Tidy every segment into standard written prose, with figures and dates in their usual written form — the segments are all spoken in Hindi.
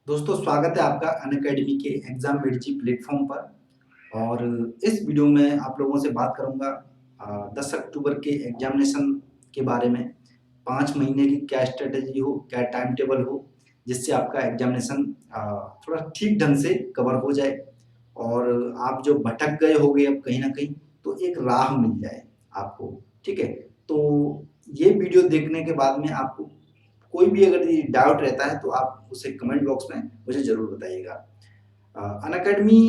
दोस्तों स्वागत है आपका अनअकैडमी के एग्जाम मेडिजी प्लेटफॉर्म पर। और इस वीडियो में आप लोगों से बात करूंगा 10 अक्टूबर के एग्जामिनेशन के बारे में। 5 महीने की क्या स्ट्रेटेजी हो, क्या टाइम टेबल हो, जिससे आपका एग्जामिनेशन थोड़ा ठीक ढंग से कवर हो जाए और आप जो भटक गए होगे अब कहीं ना कहीं तो एक राह मिल जाए आपको। ठीक है, तो ये वीडियो देखने के बाद में आपको कोई भी अगर ये डाउट रहता है तो आप उसे कमेंट बॉक्स में मुझे ज़रूर बताइएगा। अनअकैडमी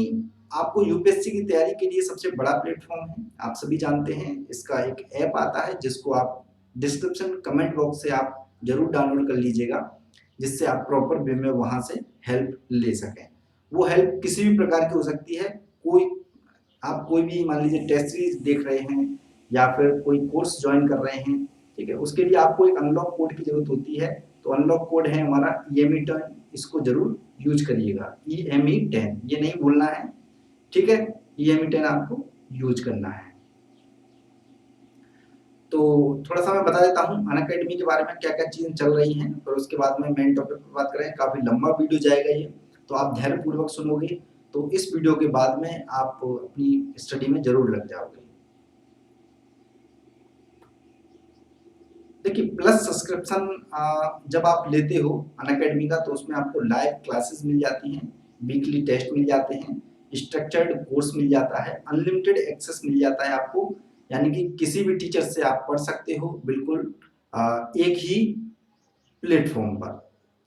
आपको यूपीएससी की तैयारी के लिए सबसे बड़ा प्लेटफॉर्म है, आप सभी जानते हैं। इसका एक ऐप आता है जिसको आप डिस्क्रिप्शन कमेंट बॉक्स से आप ज़रूर डाउनलोड कर लीजिएगा, जिससे आप प्रॉपर वे में वहाँ से हेल्प ले सकें। वो हेल्प किसी भी प्रकार की हो सकती है। कोई आप कोई भी मान लीजिए टेस्ट सीरीज देख रहे हैं या फिर कोई कोर्स ज्वाइन कर रहे हैं, ठीक है, उसके लिए आपको एक अनलॉक कोड की जरूरत होती है। तो अनलॉक कोड है हमारा EME10, इसको जरूर यूज करिएगा। EME10 ये नहीं भूलना है, ठीक है। EME10 आपको यूज करना है। तो थोड़ा सा मैं बता देता हूँ अनअकैडमी के बारे में क्या क्या चीजें चल रही हैं, और उसके बाद में मेन टॉपिक पर बात करें। काफी लंबा वीडियो जाएगा ये, तो आप धैर्य पूर्वक सुनोगे तो इस वीडियो के बाद में आप अपनी स्टडी में जरूर लग जाओगे। देखिए, प्लस सब्सक्रिप्शन जब आप लेते हो अनअकैडमी का तो उसमें आपको लाइव क्लासेस मिल जाती हैं, वीकली टेस्ट मिल जाते हैं, स्ट्रक्चर्ड कोर्स मिल जाता है, अनलिमिटेड एक्सेस मिल जाता है आपको। यानी कि किसी भी टीचर से आप पढ़ सकते हो बिल्कुल एक ही प्लेटफॉर्म पर,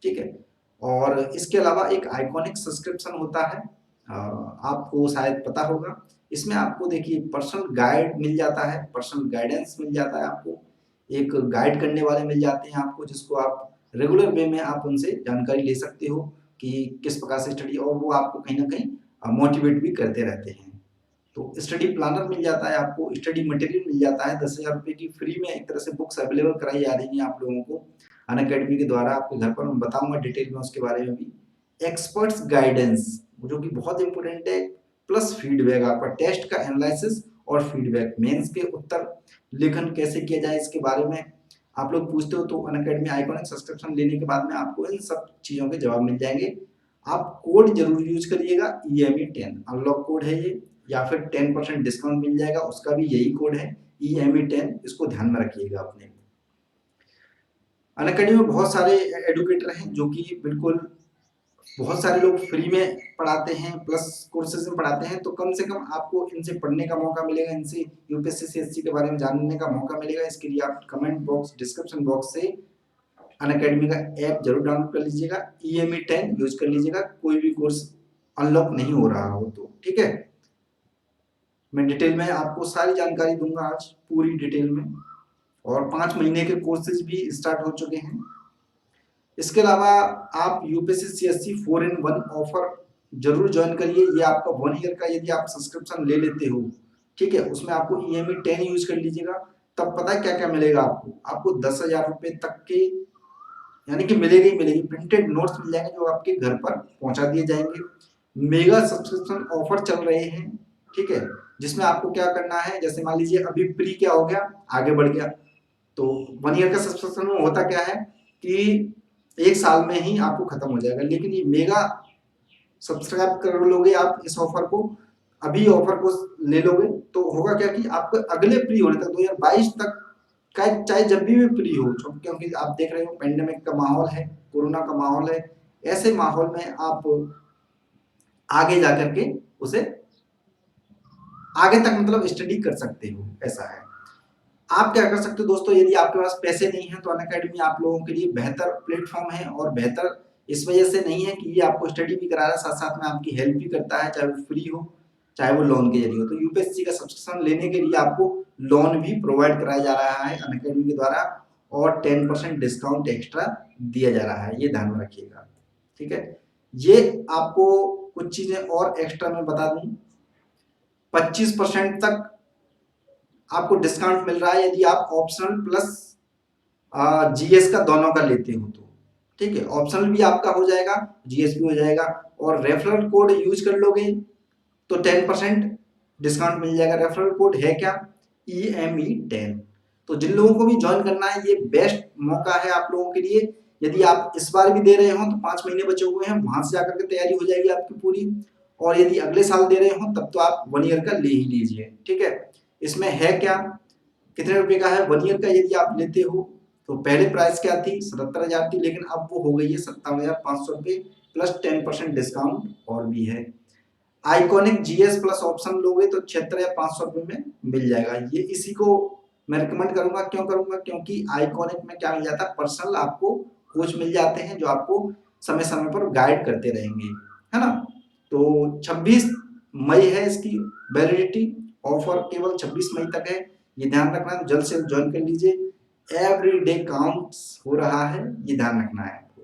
ठीक है। और इसके अलावा एक आइकॉनिक सब्सक्रिप्शन होता है, आपको शायद पता होगा। इसमें आपको देखिए पर्सनल गाइड मिल जाता है, पर्सनल गाइडेंस मिल जाता है आपको, एक गाइड करने वाले मिल जाते हैं आपको, जिसको आप रेगुलर वे में आप उनसे जानकारी ले सकते हो कि किस प्रकार से स्टडी, और वो आपको कहीं ना कहीं मोटिवेट भी करते रहते हैं। तो स्टडी प्लानर मिल जाता है आपको, स्टडी मटेरियल मिल जाता है। 10,000 रुपये की फ्री में एक तरह से बुक्स अवेलेबल कराई जा रही हैं आप लोगों को अनअकैडमी के द्वारा आपके घर पर। मैं बताऊंगा डिटेल में उसके बारे में भी। एक्सपर्ट्स गाइडेंस जो कि बहुत इंपॉर्टेंट है, प्लस फीडबैक, आपका टेस्ट का एनालिसिस और फीडबैक, मेंस के उत्तर लेखन कैसे किया जाए इसके बारे में आप लोग पूछते हो। तो अनअकैडमी आइकॉनिक सब्सक्रिप्शन लेने के बाद में आपको इन सब चीज़ों के जवाब मिल जाएंगे। आप कोड जरूर यूज करिएगा, EME10 अनलॉक कोड है ये, या फिर 10% डिस्काउंट मिल जाएगा, उसका भी यही कोड है EME10, इसको ध्यान में रखिएगा अपने। अनअकैडमी में बहुत सारे एडुकेटर हैं जो कि बिल्कुल बहुत सारे लोग फ्री में पढ़ाते हैं, प्लस कोर्सेज में पढ़ाते हैं। तो कम से कम आपको इनसे पढ़ने का मौका मिलेगा, इनसे यूपीएससी CSC के बारे में जानने का मौका मिलेगा। इसके लिए आप कमेंट बॉक्स डिस्क्रिप्शन बॉक्स से अनअकैडमी का ऐप जरूर डाउनलोड कर लीजिएगा, EME10 यूज कर लीजिएगा, कोई भी कोर्स अनलॉक नहीं हो रहा हो तो, ठीक है। मैं डिटेल में आपको सारी जानकारी दूंगा आज, पूरी डिटेल में। और 5 महीने के कोर्सेज भी स्टार्ट हो चुके हैं। इसके अलावा आप यूपीएससी CSC 4-in-1 ऑफर जरूर ज्वाइन करिए। ये आपका 1 ईयर का यदि आप सब्सक्रिप्शन ले लेते हो, ठीक है, उसमें आपको EME10 यूज कर लीजिएगा। तब पता है क्या क्या मिलेगा आपको 10,000 रुपए तक के, यानी कि मिलेगी ही मिलेगी, प्रिंटेड नोट्स मिल जाएंगे जो आपके घर पर पहुंचा दिए जाएंगे। मेगा सब्सक्रिप्शन ऑफर चल रहे हैं, ठीक है, जिसमें आपको क्या करना है, जैसे मान लीजिए अभी प्री क्या हो गया, आगे बढ़ गया। तो 1 ईयर का सब्सक्रिप्शन में होता क्या है कि 1 साल में ही आपको खत्म हो जाएगा, लेकिन ये मेगा सब्सक्राइब कर लोगे आप इस ऑफर को, अभी ऑफर को ले लोगे तो होगा क्या कि आपको अगले प्री होने तक 2022 तक का, चाहे जब भी फ्री हो, क्योंकि आप देख रहे हो पेंडेमिक का माहौल है, कोरोना का माहौल है, ऐसे माहौल में आप आगे जाकर के उसे आगे तक मतलब स्टडी कर सकते हो, ऐसा है। आप क्या कर सकते हो दोस्तों, यदि आपके पास पैसे नहीं है तो अनअकैडमी आप लोगों के लिए बेहतर प्लेटफॉर्म है। और बेहतर इस वजह से नहीं है कि ये आपको स्टडी भी करा रहा है, साथ साथ में आपकी हेल्प भी करता है, चाहे वो फ्री हो चाहे वो लोन के जरिए हो। तो यूपीएससी का सब्सक्रिप्शन लेने के लिए आपको लोन भी प्रोवाइड कराया जा रहा है अनअकैडमी के द्वारा, और 10% डिस्काउंट एक्स्ट्रा दिया जा रहा है, ये ध्यान में रखिएगा, ठीक है। ये आपको कुछ चीजें और एक्स्ट्रा मैं बता दूं, 25% तक आपको डिस्काउंट मिल रहा है यदि आप ऑप्शनल प्लस GS का दोनों का लेते हो तो, ठीक है। ऑप्शनल भी आपका हो जाएगा, GS भी हो जाएगा, और रेफरल कोड यूज कर लोगे तो 10% डिस्काउंट मिल जाएगा। रेफरल कोड है क्या, EME10। तो जिन लोगों को भी ज्वाइन करना है, ये बेस्ट मौका है आप लोगों के लिए यदि आप इस बार भी दे रहे हो तो 5 महीने बचे हुए हैं, वहां से जाकर के तैयारी हो जाएगी आपकी पूरी। और यदि अगले साल दे रहे हो तब तो आप 1 ईयर का ले ही लीजिए, ठीक है। इसमें है क्या, कितने रुपए का है 1 ईयर का यदि आप लेते हो, तो पहले प्राइस क्या थी 77,000 थी, लेकिन अब वो हो गई है 57,500 रुपए प्लस 10% डिस्काउंट और भी है। आइकॉनिक जीएस प्लस ऑप्शन लोगे तो 76,500 रुपए में मिल जाएगा। ये इसी को मैं रिकमेंड करूंगा, क्यों करूंगा, क्योंकि आइकॉनिक में क्या मिल जाता है, पर्सनल आपको कोच मिल जाते हैं जो आपको समय समय पर गाइड करते रहेंगे, है ना। तो 26 मई है इसकी वैलिडिटी, ऑफर केवल 26 मई तक है, ये ध्यान रखना है। जल्द से ज्वाइन कर लीजिए, एवरी डे काउंट्स हो रहा है, ये ध्यान रखना है आपको।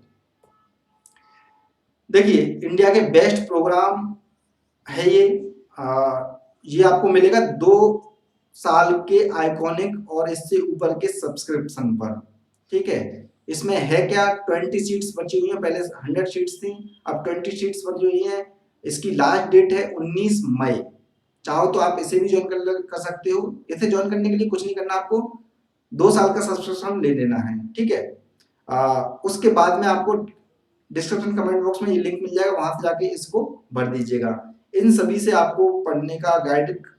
देखिए इंडिया के बेस्ट प्रोग्राम है ये आपको मिलेगा 2 साल के आइकॉनिक और इससे ऊपर के सब्सक्रिप्शन पर, ठीक है। इसमें है क्या, 20 सीट्स बची हुई हैं, पहले 100 सीट्स थी, अब 20 सीट्स बची हुई हैं। इसकी लास्ट डेट है 19 मई। चाहो तो आप इसे भी ज्वाइन कर सकते हो। इसे ज्वाइन करने के लिए कुछ नहीं करना, आपको 2 साल का सब्सक्रिप्शन ले लेना है, ठीक है। उसके बाद में आपको डिस्क्रिप्शन कमेंट बॉक्स में ये लिंक मिल जाएगा, वहां से जाके इसको भर दीजिएगा। इन सभी से आपको पढ़ने का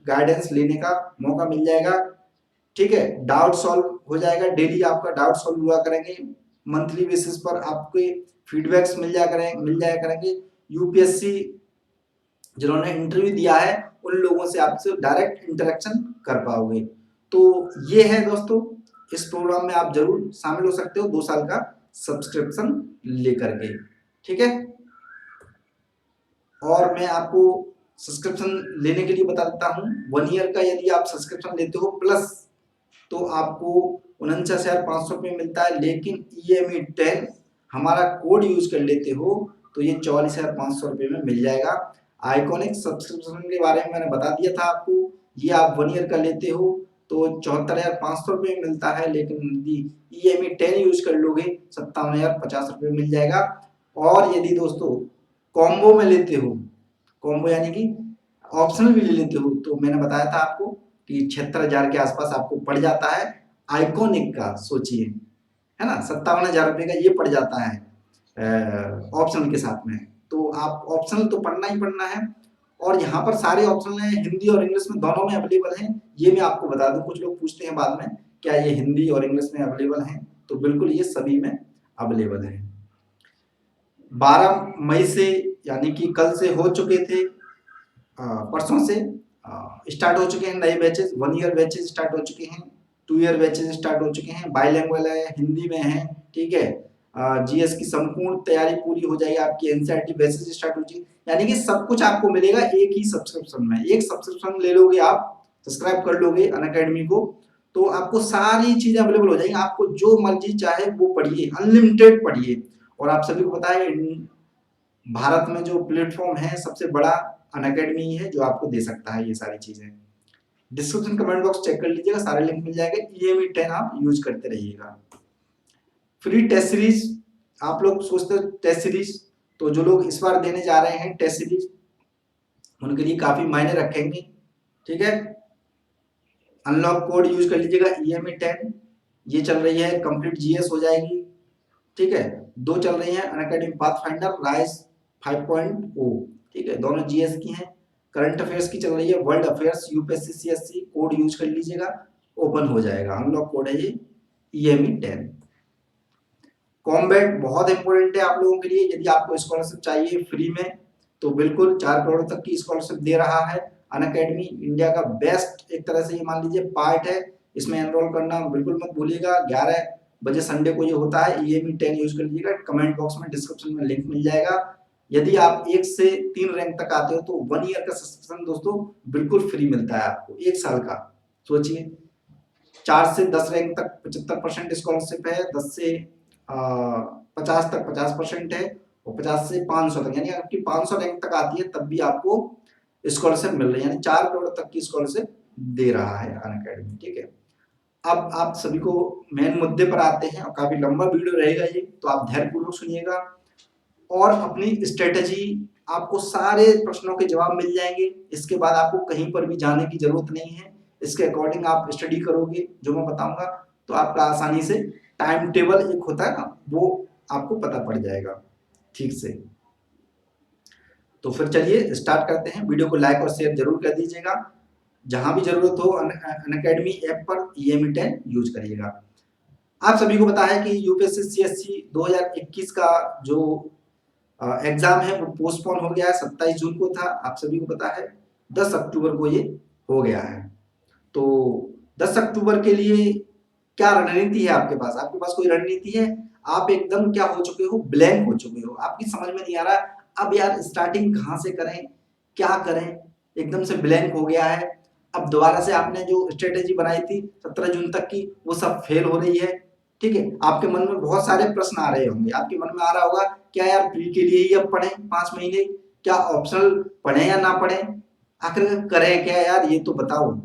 गाइडेंस लेने का मौका मिल जाएगा, ठीक है। डाउट सॉल्व हो जाएगा, डेली आपका डाउट सॉल्व हुआ करेंगे, मंथली बेसिस पर आपके फीडबैक्स मिल जाया करेंगे। यूपीएससी जिन्होंने इंटरव्यू दिया है उन लोगों से आपसे डायरेक्ट इंटरेक्शन कर पाओगे। तो ये है दोस्तों, इस प्रोग्राम में आप जरूर शामिल हो सकते हो 2 साल का सब्सक्रिप्शन लेकर के, ठीक है। और मैं आपको सब्सक्रिप्शन लेने के लिए बता देता हूँ, 1 ईयर का यदि आप सब्सक्रिप्शन लेते हो प्लस, तो आपको 49,500 रुपये मिलता है, लेकिन EME 10 हमारा कोड यूज कर लेते हो तो ये 44,500 रुपये में मिल जाएगा। आइकॉनिक सब्सक्रिप्शन के बारे में मैंने बता दिया था आपको, ये आप 1 ईयर का लेते हो तो 74,500 रुपये मिलता है, लेकिन यदि EME 10 यूज कर लोगे 57,050 रुपये मिल जाएगा। और यदि दोस्तों कॉम्बो में लेते हो, कॉम्बो यानी कि ऑप्शनल भी ले लेते हो, तो मैंने बताया था आपको कि 76,000 के आसपास आपको पड़ जाता है आइकॉनिक का, सोचिए, है ना। 57,000 रुपये का ये पड़ जाता है ऑप्शनल के साथ में। तो आप ऑप्शनल तो पढ़ना ही पढ़ना है, और यहाँ पर सारे ऑप्शनल हैं, हिंदी और इंग्लिश में दोनों में अवेलेबल हैं। ये मैं आपको बता दूं, कुछ लोग पूछते हैं बाद में क्या ये हिंदी और इंग्लिश में अवेलेबल हैं, तो बिल्कुल ये सभी में अवेलेबल है। 12 मई से यानी कि कल से हो चुके थे, परसों से स्टार्ट हो चुके हैं नए बैचेस। 1 ईयर बैचेस स्टार्ट हो चुके हैं, 2 ईयर बैचेस स्टार्ट हो चुके हैं, बाइलिंगुअल है, हिंदी में है, ठीक है। जीएस की संपूर्ण तैयारी पूरी हो जाएगी आपकी, एनसीईआरटी बैचेस स्टार्ट हो चुकी, यानी कि सब कुछ आपको मिलेगा एक ही सब्सक्रिप्शन में। एक सब्सक्रिप्शन ले लोगे आप, सब्सक्राइब कर लोगे अनअकैडमी को, तो आपको सारी चीजें अवेलेबल हो जाएंगी, आपको जो मर्जी चाहे वो पढ़िए, अनलिमिटेड पढ़िए। और आप सभी को पता है भारत में जो प्लेटफॉर्म है सबसे बड़ा अनअकैडमी है, जो आपको दे सकता है ये सारी चीजें। डिस्क्रिप्शन कमेंट बॉक्स चेक कर लीजिएगा, सारे लिंक मिल जाएंगे। EME 10 आप यूज करते रहिएगा। फ्री टेस्ट सीरीज, आप लोग सोचते हो टेस्ट सीरीज, तो जो लोग इस बार देने जा रहे हैं टेस्ट सीरीज उनके लिए काफी मायने रखेंगे, ठीक है। अनलॉक कोड यूज कर लीजिएगा EME 10, ये चल रही है, कंप्लीट जीएस हो जाएगी, ठीक है। 2 चल रही है अनअकैडमी पाथफाइंडर, राइज 5.0, ठीक है, दोनों जीएस की हैं। करंट अफेयर्स की चल रही है, world affairs UPSC CSC, code use कर लीजिएगा, ओपन हो जाएगा, अनलॉक कोड है ये EME 10। कॉम्बैट बहुत इंपॉर्टेंट है आप लोगों के लिए, यदि आपको स्कॉलरशिप चाहिए फ्री में, तो बिल्कुल 4 करोड़ तक की स्कॉलरशिप दे रहा है अनअकैडमी। इंडिया का बेस्ट एक तरह से ये मान लीजिए पार्ट है, इसमें एनरोल करना बिल्कुल मत भूलिएगा। 11 बजे संडे को ये होता है, EME 10 यूज कर लीजिएगा, कमेंट बॉक्स में डिस्क्रिप्शन में लिंक मिल जाएगा। यदि आप 1 से 3 रैंक तक आते हो तो 1 ईयर का सब्सक्रिप्शन दोस्तों बिल्कुल फ्री मिलता है आपको, 1 साल का। सोचिए 4 से 10 रैंक तक 75% स्कॉलरशिप है, 10 से 50 तक 50% है, और 50 से 500 तक, यानी आपकी 500 रैंक तक आती है तब भी आपको स्कॉलरशिप मिल रही है, यानी 4 करोड़ तक की स्कॉलरशिप दे रहा है अनअकैडमी, ठीक है। अब आप सभी को मेन मुद्दे पर आते हैं, और काफी लंबा वीडियो रहेगा ये, तो आप धैर्यपूर्वक सुनिएगा और अपनी स्ट्रेटेजी, आपको सारे प्रश्नों के जवाब मिल जाएंगे। इसके बाद आपको कहीं पर भी जाने की जरूरत नहीं है, इसके अकॉर्डिंग आप स्टडी करोगे जो मैं बताऊंगा, तो आपका आसानी से टाइम टेबल एक होता है ना, वो आपको पता पड़ जाएगा ठीक से। तो फिर चलिए स्टार्ट करते हैं। वीडियो को लाइक और शेयर जरूर कर दीजिएगा। जहां भी जरूरत हो अनअकैडमी ऐप पर EMI 10 यूज करिएगा। आप सभी को पता है कि यूपीएससी सीएससी 2021 का जो एग्जाम है वो पोस्टपोन हो गया है। 27 जून को था, आप सभी को पता है। 10 अक्टूबर को ये हो गया है। तो 10 अक्टूबर के लिए क्या रणनीति है आपके पास? आपके पास कोई रणनीति है? आप एकदम क्या हो चुके हो, ब्लैंक हो चुके हो। आपकी समझ में नहीं आ रहा अब यार स्टार्टिंग कहाँ से करें, क्या करें, एकदम से ब्लैंक हो गया है। अब दोबारा से आपने जो स्ट्रेटेजी बनाई थी 17 जून तक की, वो सब फेल हो रही है। ठीक है, आपके मन में बहुत सारे प्रश्न आ रहे होंगे। आपके मन में आ रहा होगा क्या यार प्री के लिए ही अब पढ़ें 5 महीने, क्या ऑप्शनल पढ़ें या ना पढ़ें, आखिर करें क्या यार, ये तो बताओ।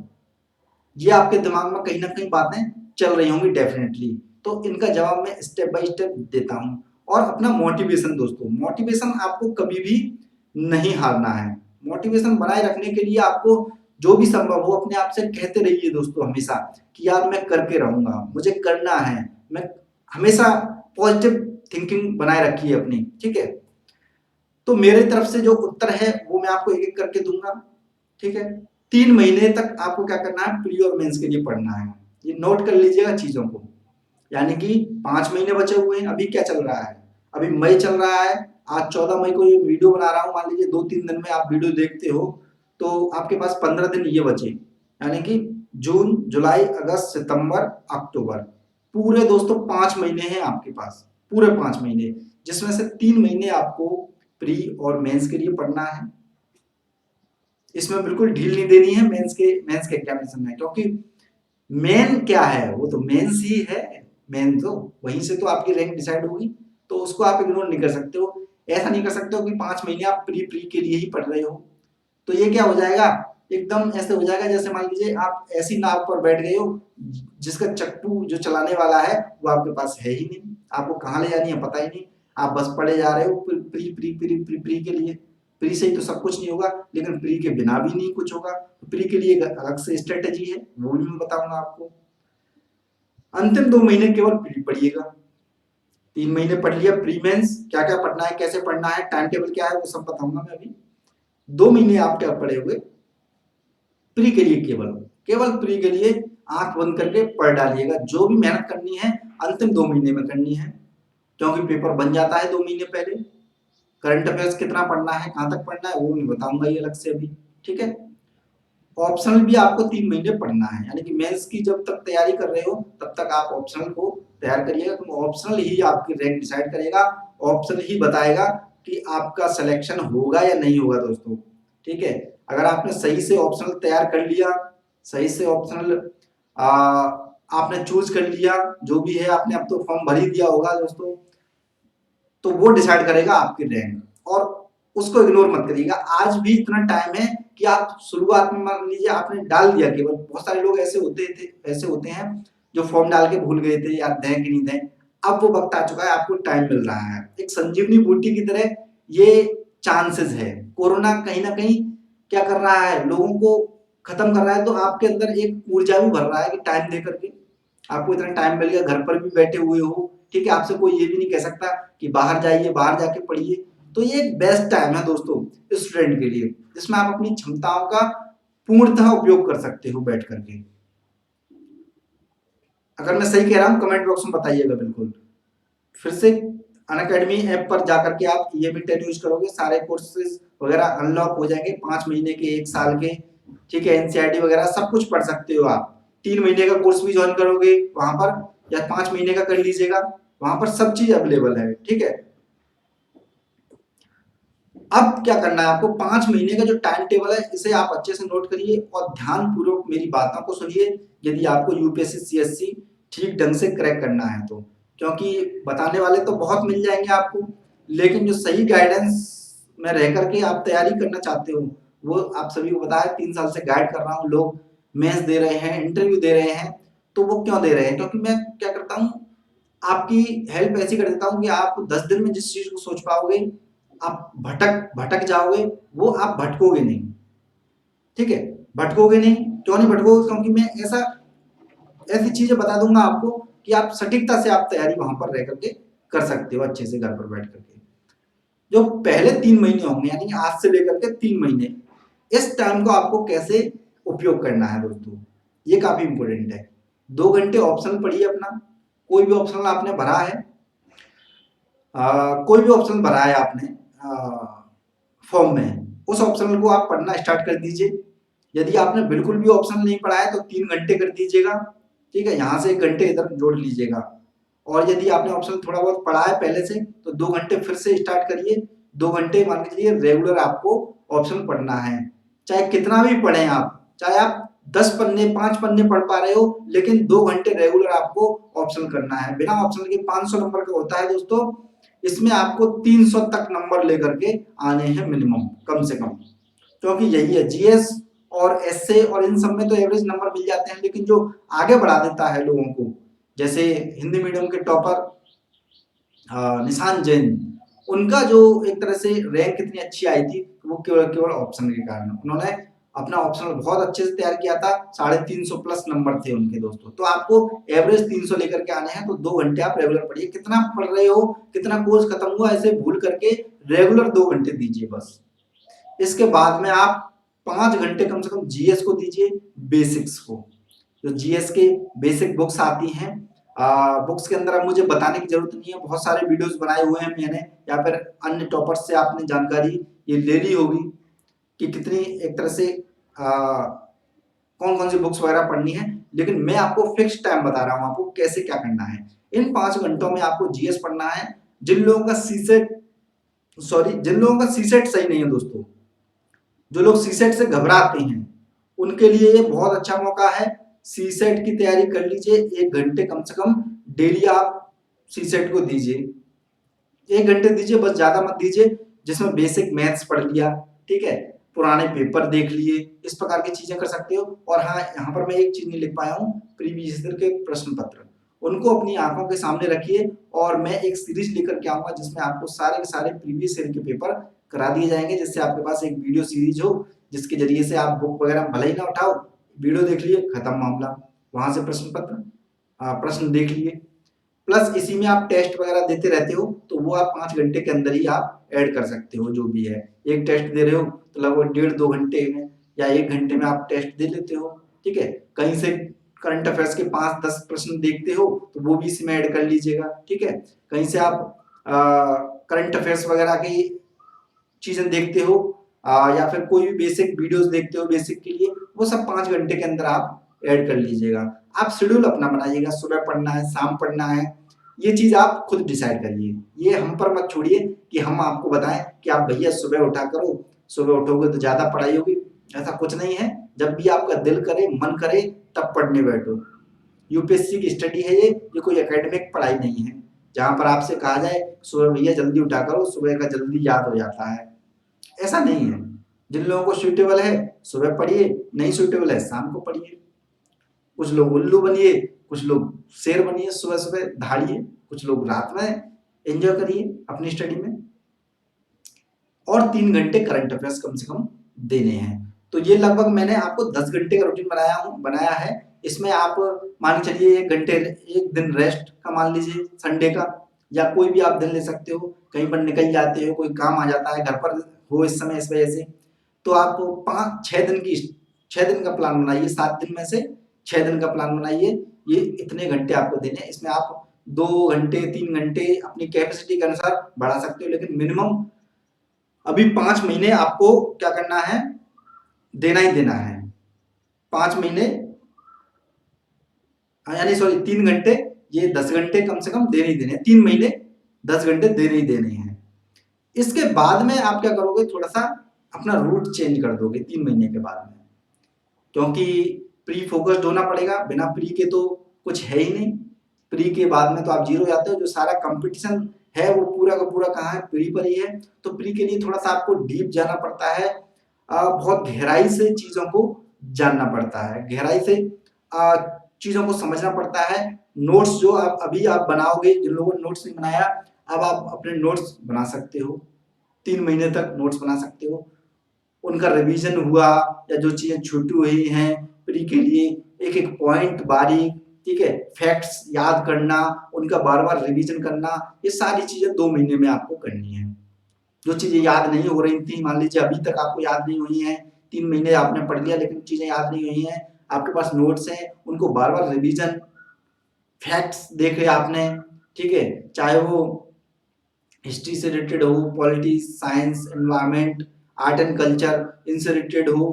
ये आपके दिमाग में कहीं ना कहीं बातें चल रही होंगी डेफिनेटली। तो इनका जवाब मैं स्टेप बाय स्टेप देता हूं। और अपना मोटिवेशन दोस्तों, मोटिवेशन आपको कभी भी नहीं हारना है। मोटिवेशन बनाए रखने के लिए आपको जो भी संभव हो अपने आप से कहते रहिए दोस्तों हमेशा कि यार मैं करके रहूंगा, मुझे करना है। मैं हमेशा पॉजिटिव थिंकिंग बनाए रखिए अपनी, ठीक है। तो मेरे तरफ से जो उत्तर है वो मैं आपको एक एक करके दूंगा, ठीक है। 3 महीने तक आपको क्या करना है, प्री और मेंस के लिए पढ़ना है। ये नोट कर लीजिएगा चीजों को। यानी कि 5 महीने बचे हुए हैं। अभी क्या चल रहा है, अभी मई चल रहा है। आज 14 मई को ये वीडियो बना रहा हूं। मान लीजिए 2-3 दिन में आप वीडियो देखते हो तो आपके पास 15 दिन ये बचे, यानी कि जून, जुलाई, अगस्त, सितंबर, अक्टूबर, पूरे दोस्तों 5 महीने हैं आपके पास, पूरे 5 महीने, जिसमें से 3 महीने आपको प्री और मेंस के लिए पढ़ना है। इसमें बिल्कुल ढील नहीं देनी है मेंस के एग्जामिनेशन में, क्योंकि मेन क्या है, वो तो मेंस ही है। मेन तो वहीं से तो आपकी रैंक डिसाइड होगी। तो उसको आप इग्नोर नहीं कर सकते हो। ऐसा नहीं कर सकते हो कि 5 महीने आप प्री प्री के लिए ही पढ़ रहे हो। तो ये क्या हो जाएगा, एकदम ऐसे हो जाएगा जैसे मान लीजिए आप ऐसी नाव पर बैठ गए हो जिसका चप्पू जो चलाने वाला है वो आपके पास है ही नहीं। आपको कहाँ ले जानी है पता ही नहीं। आप बस पढ़े जा रहे हो pre pre pre pre pre के लिए। प्री से ही तो सब कुछ नहीं होगा, लेकिन प्री के बिना भी नहीं कुछ होगा। प्री के लिए एक अलग से स्ट्रेटेजी है, वो भी मैं बताऊंगा आपको। अंतिम 2 महीने केवल प्री पढ़िएगा। 3 महीने पढ़ लिया प्री मेंस, क्या क्या पढ़ना है, कैसे पढ़ना है, टाइम टेबल क्या है, वो सब बताऊंगा मैं अभी। 2 महीने आप क्या पढ़े हुए प्री के लिए, केवल केवल प्री के लिए आंख बंद करके पढ़ डालिएगा। जो भी मेहनत करनी है अंतिम 2 महीने में करनी है, क्योंकि पेपर बन जाता है 2 महीने पहले। करंट अफेयर्स कितना पढ़ना है, कहां तक पढ़ना है, वो मैं बताऊंगा ये अलग से अभी, ठीक है। ऑप्शनल भी आपको 3 महीने पढ़ना है, यानी कि मेंस की जब तक तैयारी कर रहे हो तब तक आप ऑप्शनल को तैयार करिएगा, क्योंकि ऑप्शनल ही आपकी रैंक डिसाइड करेगा। ऑप्शनल ही बताएगा कि आपका सिलेक्शन होगा या नहीं होगा दोस्तों, ठीक है। अगर आपने सही से ऑप्शनल तैयार कर लिया, सही से ऑप्शनल आपने चूज कर लिया, जो भी है आपने, अब तो फॉर्म भर ही दिया होगा दोस्तों, तो वो डिसाइड करेगा आपकी रैंक। और उसको इग्नोर मत करिएगा। आज भी इतना टाइम है कि आप शुरुआत में मान लीजिए आपने डाल दिया केवल। बहुत सारे लोग ऐसे होते हैं जो फॉर्म डाल के भूल गए थे यार दें कि नहीं दें। अब वो वक्त आ चुका है, आपको टाइम मिल रहा है। एक संजीवनी बूटी की तरह ये चांसेस है। कोरोना कहीं ना कहीं क्या कर रहा है, लोगों को खत्म कर रहा है, तो आपके अंदर एक ऊर्जा भी भर रहा है कि टाइम दे करके आपको इतना टाइम मिल गया, घर पर भी बैठे हुए हो, ठीक है। आपसे कोई ये भी नहीं कह सकता कि बाहर जाइए, बाहर जाके पढ़िए। तो ये एक बेस्ट टाइम है दोस्तों स्टूडेंट के लिए, जिसमें आप अपनी क्षमताओं का पूर्णतः उपयोग कर सकते हो बैठ करके। अगर मैं सही कह रहा हूं कमेंट बॉक्स में बताइएगा बिल्कुल। फिर से अनअकैडमी ऐप पर जाकर के आप EMI 10 यूज करोगे, सारे कोर्सेज वगैरह अनलॉक हो जाएंगे, 5 महीने के, 1 साल के, ठीक है। NCERT वगैरह सब कुछ पढ़ सकते हो आप। 3 महीने का कोर्स भी ज्वाइन करोगे वहां पर, या 5 महीने का कर लीजिएगा, वहां पर सब चीज अवेलेबल है, ठीक है। अब क्या करना है आपको, 5 महीने का जो टाइम टेबल है इसे आप अच्छे से नोट करिए और ध्यान पूर्वक मेरी बातों को सुनिए, यदि आपको यूपीएससी सीएससी ठीक ढंग से क्रैक करना है तो। क्योंकि बताने वाले तो बहुत मिल जाएंगे आपको, लेकिन जो सही गाइडेंस में रह करके आप तैयारी करना चाहते हो, वो आप सभी को पता है 3 साल से गाइड कर रहा हूँ। लोग मेंस दे रहे हैं, इंटरव्यू दे रहे हैं, तो वो क्यों दे रहे हैं, क्योंकि मैं क्या करता हूँ, आपकी हेल्प ऐसी कर देता हूँ कि आप 10 दिन में जिस चीज को सोच पाओगे, आप भटक भटक जाओगे, वो आप भटकोगे नहीं, ठीक है। भटकोगे नहीं, क्यों नहीं भटकोगे, क्योंकि मैं ऐसी चीजें बता दूंगा आपको कि आप सटीकता से आप तैयारी वहां पर रह करके कर सकते हो अच्छे से घर पर बैठ करके। जो पहले 3 महीने होंगे यानी आज से लेकर के 3 महीने, इस टाइम को आपको कैसे उपयोग करना है दोस्तों, ये काफी इंपॉर्टेंट है। 2 घंटे ऑप्शनल पढ़िए अपना, कोई भी ऑप्शनल आपने भरा है, कोई भी ऑप्शन भरा है आपने फॉर्म में, उस ऑप्शनल को आप पढ़ना स्टार्ट कर दीजिए। यदि आपने बिल्कुल भी ऑप्शन नहीं पढ़ा है तो 3 घंटे कर दीजिएगा, ठीक है, यहाँ से 1 घंटे इधर जोड़ लीजिएगा। और यदि आपने ऑप्शन थोड़ा बहुत पढ़ा है पहले से तो 2 घंटे फिर से स्टार्ट करिए। 2 घंटे मान के चलिए रेगुलर आपको ऑप्शन पढ़ना है, चाहे कितना भी पढ़ें आप, चाहे आप 10 पन्ने 5 पन्ने पढ़ पा रहे हो, लेकिन 2 घंटे रेगुलर आपको ऑप्शन करना है। बिना ऑप्शन के 500 नंबर का होता है दोस्तों, इसमें आपको 300 तक नंबर लेकर के आने हैं मिनिमम, कम से कम, क्योंकि यही है जीएस और एसए और इन सब में तो एवरेज नंबर मिल जाते हैं, लेकिन जो आगे बढ़ा देता है लोगों को, जैसे हिंदी मीडियम के टॉपर निशान जैन, उनका जो एक तरह से रैंक कितनी अच्छी आई थी वो केवल ऑप्शन के कारण। उन्होंने अपना ऑप्शनल बहुत अच्छे से तैयार किया था, 350 प्लस नंबर थे उनके दोस्तों। तो आपको एवरेज 300 लेकर के आने हैं, तो 2 घंटे आप रेगुलर पढ़िए। कितना पढ़ रहे हो, कितना कोर्स खत्म हुआ, ऐसे भूल करके रेगुलर 2 घंटे दीजिए बस। इसके बाद में आप 5 घंटे कम से कम जीएस को दीजिए, बेसिक्स को। जो जीएस के बेसिक बुक्स आती हैं, बुक्स के अंदर अब मुझे बताने की जरूरत नहीं है, बहुत सारे वीडियोस बनाए हुए हैं मैंने, या फिर अन्य टॉपर्स से आपने जानकारी ये ले ली होगी कि कितनी एक तरह से कौन कौन सी बुक्स वगैरह पढ़नी है। लेकिन मैं आपको फिक्स टाइम बता रहा हूँ आपको कैसे क्या करना है। इन 5 घंटों में आपको जीएस पढ़ना है। जिन लोगों का सीसेट सही नहीं है दोस्तों, जो लोग सीसेट से घबराते हैं, उनके लिए ये बहुत अच्छा मौका है। सीसेट की तैयारी कर लीजिए, 1 घंटे कम से कम डेली आप सीसेट को दीजिए। 1 घंटे दीजिए बस, ज्यादा मत दीजिए, जिसमें बेसिक मैथ्स पढ़ लिया, ठीक है, पुराने पेपर देख लिए, इस प्रकार की चीजें कर सकते हो। और हाँ, यहाँ पर मैं एक चीज नहीं लिख पाया हूँ, प्रीवियस ईयर के प्रश्न पत्र, उनको अपनी आंखों के सामने रखिए। और मैं एक सीरीज लेकर के आऊंगा जिसमें आपको सारे के सारे प्रीवियस ईयर के पेपर करा दिए जाएंगे, जिससे आपके पास एक वीडियो सीरीज हो, जिसके जरिए से आप बुक वगैरह भले ही ना उठाओ, वीडियो देख लिए, खत्म मामला, वहां से प्रश्न पत्र प्रश्न देख लिए। प्लस इसी में आप टेस्ट वगैरह देते रहते हो, तो वो आप 5 घंटे के अंदर ही आप ऐड कर सकते हो। जो भी है, एक टेस्ट दे रहे हो तो लगभग 1.5-2 घंटे में या 1 घंटे में आप टेस्ट दे लेते हो, ठीक है। कहीं से करंट अफेयर्स के 5-10 प्रश्न देखते हो तो वो भी इसी में ऐड कर लीजिएगा, ठीक है। कहीं से आप करंट अफेयर्स वगैरह की चीजें देखते हो, या फिर कोई भी बेसिक वीडियोस देखते हो बेसिक के लिए, वो सब 5 घंटे के अंदर आप ऐड कर लीजिएगा। आप शेड्यूल अपना बनाइएगा, सुबह पढ़ना है, शाम पढ़ना है, ये चीज आप खुद डिसाइड करिए। ये हम पर मत छोड़िए कि हम आपको बताएं कि आप भैया सुबह उठा करो, सुबह उठोगे तो ज्यादा पढ़ाई होगी। ऐसा कुछ नहीं है, जब भी आपका दिल करे, मन करे, तब पढ़ने बैठो। यूपीएससी की स्टडी है ये कोई एकेडमिक पढ़ाई नहीं है, जहां पर आपसे कहा जाए सुबह भैया जल्दी उठा करो, सुबह का जल्दी याद हो जाता है। ऐसा नहीं है। जिन लोगों को सूटेबल है सुबह पढ़िए, नहीं सूटेबल है शाम को पढ़िए। कुछ लोग उल्लू बनिए, कुछ लोग शेर बनिए, सुबह सुबह दहाड़िए, कुछ लोग रात में एंजॉय करिए अपनी स्टडी में। और 3 घंटे करंट अफेयर्स कम से कम देने हैं। तो ये लगभग मैंने आपको 10 घंटे का रूटीन बनाया है। इसमें आप मान के चलिए 1 घंटे, एक दिन रेस्ट का मान लीजिए संडे का, या कोई भी आप दिन ले सकते हो, कहीं पर निकल जाते हो, कोई काम आ जाता है घर पर हो इस समय, इस वजह से, तो आप 6 दिन का प्लान बनाइए। 7 दिन में से 6 दिन का प्लान बनाइए, ये इतने घंटे आपको देने हैं। इसमें आप 2 घंटे 3 घंटे अपनी कैपेसिटी के अनुसार बढ़ा सकते हो, लेकिन मिनिमम अभी 5 महीने आपको क्या करना है, देना ही देना है। 5 महीने यानी सॉरी 3 घंटे, ये 10 घंटे कम से कम देने ही देने हैं। 3 महीने 10 घंटे देने ही देने हैं। इसके बाद में आप क्या करोगे, थोड़ा सा अपना रूट चेंज कर दोगे 3 महीने के बाद में, क्योंकि प्री फोकस्ड होना पड़ेगा। बिना प्री के तो कुछ है ही नहीं। प्री के बाद में तो आप जीरो जाते हो। जो सारा कंपटीशन है वो पूरा का पूरा कहाँ है, प्री पर ही है। तो प्री के लिए थोड़ा सा आपको डीप जाना पड़ता है, बहुत गहराई से चीजों को जानना पड़ता है, गहराई से चीजों को समझना पड़ता है। नोट्स जो अभी आप बनाओगे, जिन लोगों ने नोट्स नहीं बनाया, अब आप अपने नोट्स बना सकते हो, 3 महीने तक नोट्स बना सकते हो। उनका रिवीजन हुआ, या जो चीजें छूटी हुई हैं प्री के लिए, एक एक पॉइंट बारीक ठीक है, फैक्ट्स याद करना, उनका बार-बार रिवीजन करना, ये सारी चीज़ें 2 महीने में आपको करनी है। जो चीज़ें याद नहीं हो रही थी, मान लीजिए अभी तक आपको याद नहीं हुई हैं, 3 महीने आपने पढ़ लिया लेकिन चीज़ें याद नहीं हुई हैं, आपके पास नोट्स हैं, उनको बार-बार रिवीजन, फैक्ट्स देखे आपने, ठीक है, चाहे वो हिस्ट्री से रिलेटेड हो, politics, science, environment, art and culture, इनसे रिलेटेड हो,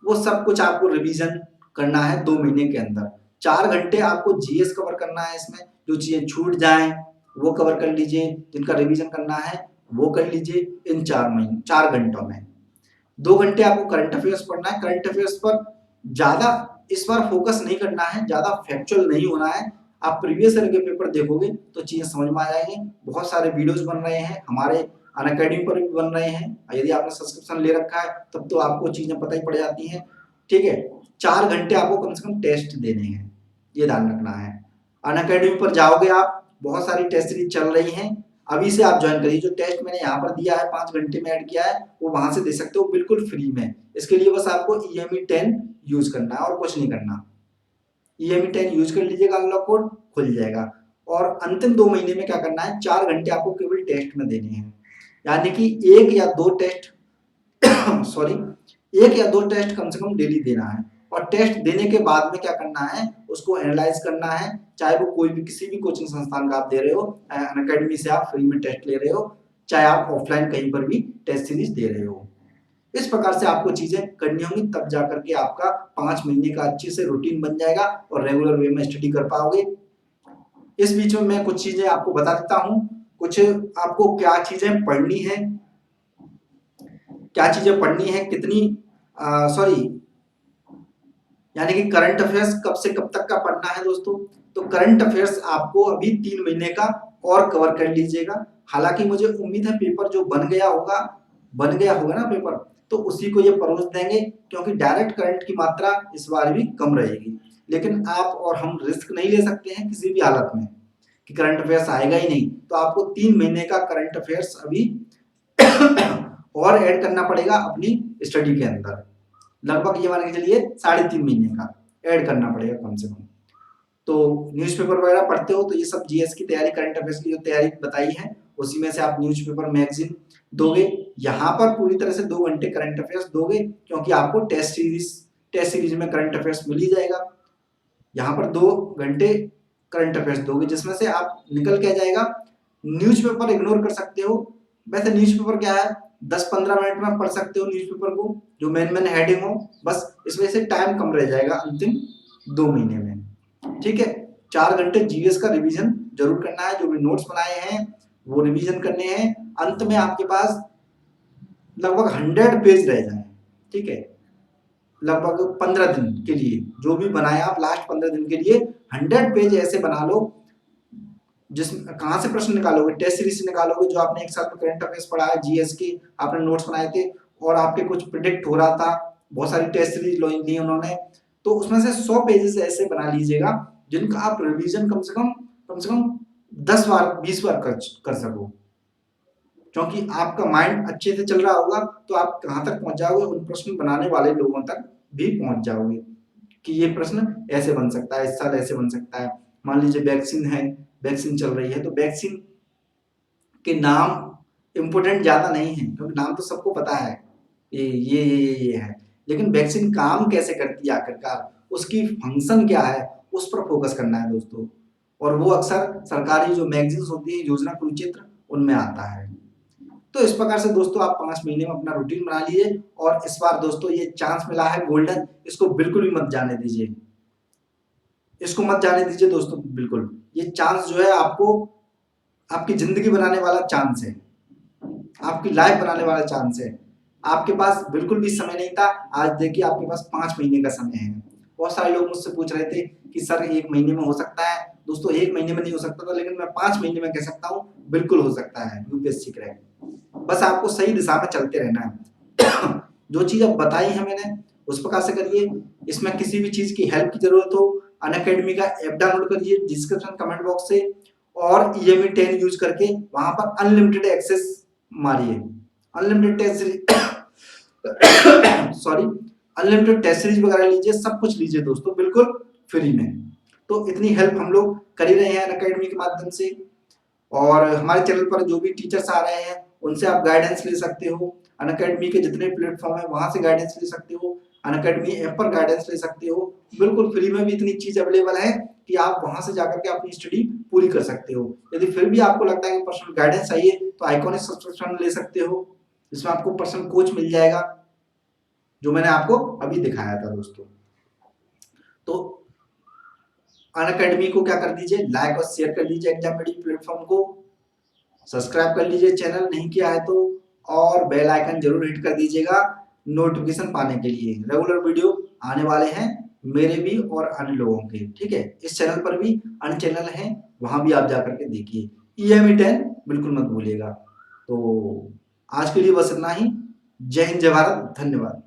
वो सब कुछ आपको रिवीजन करना है 2 महीने के अंदर। 4 घंटे आपको जीएस कवर करना है इसमें, जो चीज़ें छूट जाएँ, वो कवर कर लीजिए, जिनका रिवीजन करना है, वो कर लीजिए इन 4 घंटों में। 2 घंटे आपको करंट अफेयर्स पढ़ना है, करंट अफेयर्स पर ज़्यादा इस बार फोकस नहीं करना है, ज़्यादा फैक्चुअल नहीं होना है। आप प्रीवियस ईयर के पेपर देखोगे तो चीज़ें समझ में आ जाएँगी। बहुत सारे वीडियोज़ बन रहे हैं, हमारे अनअकैडमी पर भी बन रहे हैं। यदि आपने सब्सक्रिप्शन ले रखा है तब तो आपको चीज़ें पता ही पड़ जाती हैं, ठीक है। 4 घंटे आपको कम से कम टेस्ट देने हैं, ये ध्यान रखना है। अनअकैडमी पर जाओगे आप, बहुत सारी टेस्ट सीरीज चल रही हैं, अभी से आप ज्वाइन करिए। जो टेस्ट मैंने यहाँ पर दिया है, 5 घंटे में ऐड किया है, वो वहाँ से दे सकते हो बिल्कुल फ्री में। इसके लिए बस आपको EME 10 यूज़ करना है और कुछ नहीं करना। EME 10 यूज़ कर लीजिएगा, अनलॉक कोड खुल जाएगा। और अंतिम 2 महीने में क्या करना है, 4 घंटे आपको केवल टेस्ट में देने हैं। यानी कि 1 या 2 टेस्ट सॉरी 1 या 2 टेस्ट कम से कम डेली देना है। और टेस्ट देने के बाद में क्या करना है, उसको एनालाइज करना है, चाहे वो कोई भी किसी भी कोचिंग संस्थान का आप दे रहे हो, अनअकैडमी से आप फ्री में टेस्ट ले रहे हो, चाहे आप ऑफलाइन कहीं पर भी टेस्ट सीरीज दे रहे हो। इस प्रकार से आपको चीजें करनी होंगी, तब जाकर के आपका 5 महीने का अच्छे से रूटीन बन जाएगा और रेगुलर वे में स्टडी कर पाओगे। इस बीच में मैं कुछ चीजें आपको बता देता हूँ, कुछ आपको क्या चीजें पढ़नी है, क्या चीजें पढ़नी है, कितनी सॉरी यानी कि करंट अफेयर्स कब से कब तक का पढ़ना है दोस्तों। तो करंट अफेयर्स आपको अभी 3 महीने का और कवर कर लीजिएगा। हालांकि मुझे उम्मीद है पेपर जो बन गया होगा ना पेपर, तो उसी को ये परोस देंगे, क्योंकि डायरेक्ट करंट की मात्रा इस बार भी कम रहेगी। लेकिन आप और हम रिस्क नहीं ले सकते हैं किसी भी हालत में कि करंट अफेयर्स आएगा ही नहीं, तो आपको 3 महीने का करंट अफेयर्स अभी और ऐड करना पड़ेगा अपनी स्टडी के अंदर। लगभग ये मान के चलिए 3.5 महीने का ऐड करना पड़ेगा कम से कम। तो न्यूज़पेपर वगैरह पढ़ते हो तो ये सब जीएस की तैयारी, करंट अफेयर्स की जो तैयारी बताई है, उसी में से आप न्यूज़पेपर, मैगजीन दोगे। यहाँ पर पूरी तरह से 2 घंटे करंट अफेयर्स दोगे, क्योंकि आपको टेस्ट सीरीज में करंट अफेयर्स मिल ही जाएगा। यहाँ पर 2 घंटे करंट अफेयर्स दोगे, जिसमें से आप निकल के आ जाएगा। न्यूज़पेपर इग्नोर कर सकते हो, वैसे न्यूज़पेपर क्या है, 10-15 मिनट में पढ़ सकते हो न्यूज़पेपर को, जो मेन हेडिंग हो, बस इस वजह से टाइम कम रह जाएगा अंतिम 2 महीने में, ठीक है। 4 घंटे जीएस का रिवीजन जरूर करना है, जो भी नोट्स बनाए हैं वो रिवीजन करने हैं। अंत में आपके पास लगभग 100 पेज रह जाए, ठीक है, लगभग 15 दिन के लिए जो भी बनाए आप, लास्ट 15 दिन के लिए 100 पेज ऐसे बना लो, जिसमें कहाँ से प्रश्न निकालोगे, टेस्ट सीरीज से निकालोगे, जो आपने एक साल में करंट अफेयर्स पढ़ा है, जीएस के आपने नोट्स बनाए थे और आपके कुछ प्रिडिक्ट हो रहा था, बहुत सारी टेस्ट सीरीज ली उन्होंने, तो उसमें से 100 पेजेस ऐसे बना लीजिएगा जिनका आप रिवीजन कम से कम 10 बार 20 बार कर सको। क्योंकि आपका माइंड अच्छे से चल रहा होगा तो आप कहाँ तक पहुंच जाओगे, उन प्रश्न बनाने वाले लोगों तक भी पहुंच जाओगे कि ये प्रश्न ऐसे बन सकता है, इस साल ऐसे बन सकता है। मान लीजिए वैक्सीन चल रही है, तो वैक्सीन के नाम इम्पोर्टेंट ज्यादा नहीं है, क्योंकि नाम तो सबको पता है ये है, लेकिन वैक्सीन काम कैसे करती है आखिरकार, उसकी फंक्शन क्या है, उस पर फोकस करना है दोस्तों। और वो अक्सर सरकारी जो मैगजीन्स होती है, योजना कुरुक्षेत्र, उनमें आता है। तो इस प्रकार से दोस्तों आप 5 महीने में अपना रूटीन बना लीजिए। और इस बार दोस्तों ये चांस मिला है गोल्डन, इसको बिल्कुल भी मत जाने दीजिए, इसको मत जाने दीजिए दोस्तों, बिल्कुल। ये चांस जो है आपको आपकी जिंदगी बनाने वाला चांस है, आपकी लाइफ बनाने वाला चांस है। आपके पास बिल्कुल भी समय नहीं था, आज देखिए आपके पास 5 महीने का समय है। बहुत सारे लोग मुझसे पूछ रहे थे कि सर 1 महीने में हो सकता है। दोस्तों 1 महीने में नहीं हो सकता था, लेकिन मैं 5 महीने में कह सकता हूँ बिल्कुल हो सकता है यूपीएससी क्रैक। बस आपको सही दिशा में चलते रहना है। जो चीज अब बताई है मैंने उस प्रकार से करिए। इसमें किसी भी चीज की हेल्प की जरूरत हो, अनअकैडमी का ऐप डाउनलोड करिए डिस्क्रिप्शन कमेंट बॉक्स से, और EME 10 यूज करके वहां पर अनलिमिटेड एक्सेस मारिए, unlimited test sorry unlimited test series वगैरह लीजिए, सब कुछ लीजिए दोस्तों बिल्कुल फ्री में। तो इतनी हेल्प हम लोग कर ही रहे हैं अनअकैडमी के माध्यम से। और हमारे चैनल पर जो भी टीचर्स आ रहे हैं उनसे आप गाइडेंस ले सकते हो। अनअकैडमी के जितने प्लेटफॉर्म है वहां से गाइडेंस ले सकते हो, अनअकैडमी ऐप पर गाइडेंस ले सकते हो। बिल्कुल फ्री में भी इतनी चीज अवेलेबल है कि आप वहां से जाकर के अपनी स्टडी पूरी कर सकते हो। यदि फिर भी आपको लगता है कि पर्सनल गाइडेंस चाहिए तो आइकॉनिक सब्सक्रिप्शन ले सकते हो, इसमें आपको पर्सनल कोच मिल जाएगा जो मैंने आपको अभी दिखाया था दोस्तों। तो अनअकैडमी को क्या कर दीजिए, लाइक और शेयर कर दीजिए एग्जाम रेडी प्लेटफॉर्म को, सब्सक्राइब कर लीजिए चैनल नहीं किया है तो, और बेल आइकन जरूर हिट कर दीजिएगा नोटिफिकेशन पाने के लिए। रेगुलर वीडियो आने वाले हैं मेरे भी और अन्य लोगों के, ठीक है। इस चैनल पर भी अन्य चैनल हैं, वहां भी आप जाकर के देखिए। EME 10 बिल्कुल मत भूलिएगा। तो आज के लिए बस इतना ही। जय हिंद, जय भारत, धन्यवाद।